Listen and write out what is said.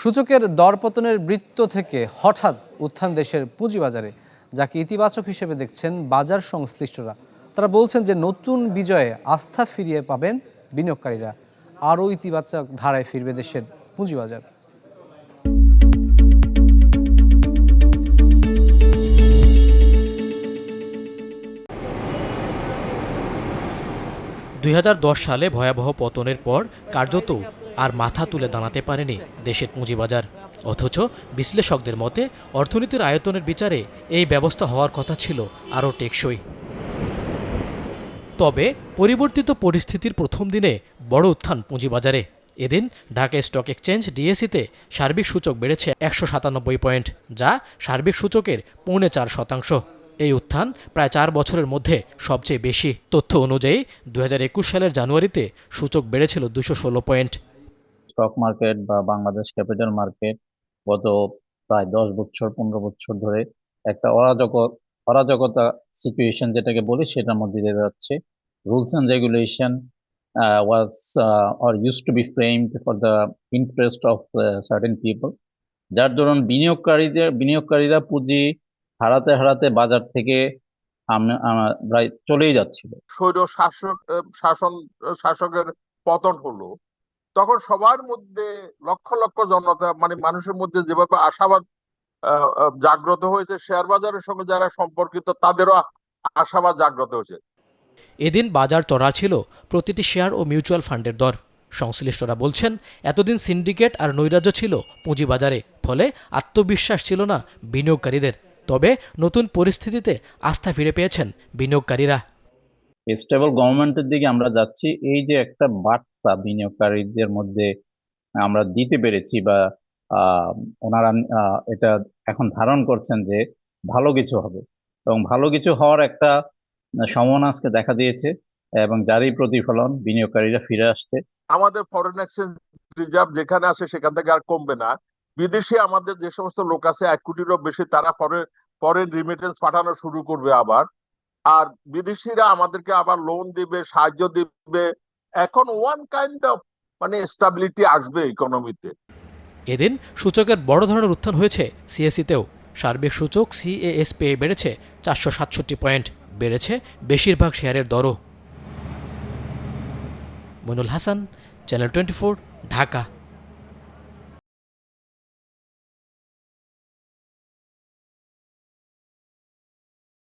সূচকের দরপতনের বৃত্ত থেকে হঠাৎ উত্থান দেশের পুঁজিবাজারে, যাকে ইতিবাচক হিসেবে দেখছেন বাজার সংশ্লিষ্টরা। তারা বলছেন যে নতুন বিজয়ে আস্থা ফিরিয়ে পাবেন বিনিয়োগকারীরা, আরও ইতিবাচক ধারায় ফিরবে দেশের পুঁজিবাজার। সালে ভয়াবহ পতনের পর কার্যত আর মাথা তুলে দাঁড়াতে পারেনি দেশের পুঁজিবাজার। অথচ বিশ্লেষকদের মতে অর্থনীতির আয়তনের বিচারে এই ব্যবস্থা হওয়ার কথা ছিল আরও টেকসই। তবে পরিবর্তিত পরিস্থিতির প্রথম দিনে বড় উত্থান পুঁজিবাজারে। এদিন ঢাকা স্টক এক্সচেঞ্জ ডিএসইতে সার্বিক সূচক বেড়েছে 197 পয়েন্ট, যা সার্বিক সূচকের 4.25%। এই উত্থান প্রায় 4 বছরের মধ্যে সবচেয়ে বেশি। তথ্য অনুযায়ী 2021 সালের জানুয়ারিতে সূচক বেড়েছিল 216 পয়েন্ট। স্টক মার্কেট বা বাংলাদেশ ক্যাপিটাল মার্কেট গত প্রায় 10-15 বছর ধরে একটা অরাজকতা সিচুয়েশন যেটাকে বলি সেটার মধ্যে দিয়ে যাচ্ছে। Rules and regulation was or used to be framed for the interest of certain people, যার দরুন বিনিয়োগকারীরা পুঁজি হারাতে বাজার থেকে প্রায় চলেই যাচ্ছিল। স্বৈর শাসকের পতন হলো, তখন সবার মধ্যে লক্ষ লক্ষ জনতা মানুষের মধ্যে যেভাবে আশাবাদ জাগ্রত হয়েছে, শেয়ার বাজারের সঙ্গে যারা সম্পর্কিত তাদেরও আশাবাদ জাগ্রত হয়েছে। এদিন বাজার চড়া ছিল প্রতিটি শেয়ার ও মিউচুয়াল ফান্ডের দর। সংশ্লিষ্টরা বলছেন এতদিন সিন্ডিকেট আর নৈরাজ্য ছিল পুঁজিবাজারে, ফলে আত্মবিশ্বাস ছিল না বিনিয়োগকারীদের। তবে নতুন পরিস্থিতিতে আস্থা ফিরে পেয়েছেন বিনিয়োগকারীরা। স্টেবল গভর্নমেন্টের দিকে আমরা যাচ্ছি, এই যে একটা বার্তা বিনিয়োগকারীদের মধ্যে আমরা দিতে পেরেছি বা ওনারা এটা এখন ধারণ করছেন যে ভালো কিছু হবে, এবং ভালো কিছু হওয়ার একটা সম্ভাবনা আজকে দেখা দিয়েছে, এবং যারই প্রতিফলন বিনিয়োগকারীরা ফিরে আসছে। আমাদের ফরেন এক্সচেঞ্জ রিজার্ভ যেখানে আছে সেখান থেকে আর কমবে না। বিদেশি আমাদের যে সমস্ত লোক আছে 1 কোটিরও বেশি, তারা ফরেন রিমিটেন্স পাঠানো শুরু করবে আবার। আর বিদেশিরা আমাদেরকে আবার লোন দিবে, সাহায্য দিবে। এখন ওয়ান কাইন্ড অফ স্টেবিলিটি আসবে ইকোনমিতে। এদিন সূচকের বড় ধরনের উত্থান হয়েছে সিএসইতেও। সার্বিক সূচক সিএএসপি বেড়েছে 467 পয়েন্ট, বেড়েছে বেশিরভাগ শেয়ারের দরও। মইনুল হাসান, চ্যানেল 24, ঢাকা।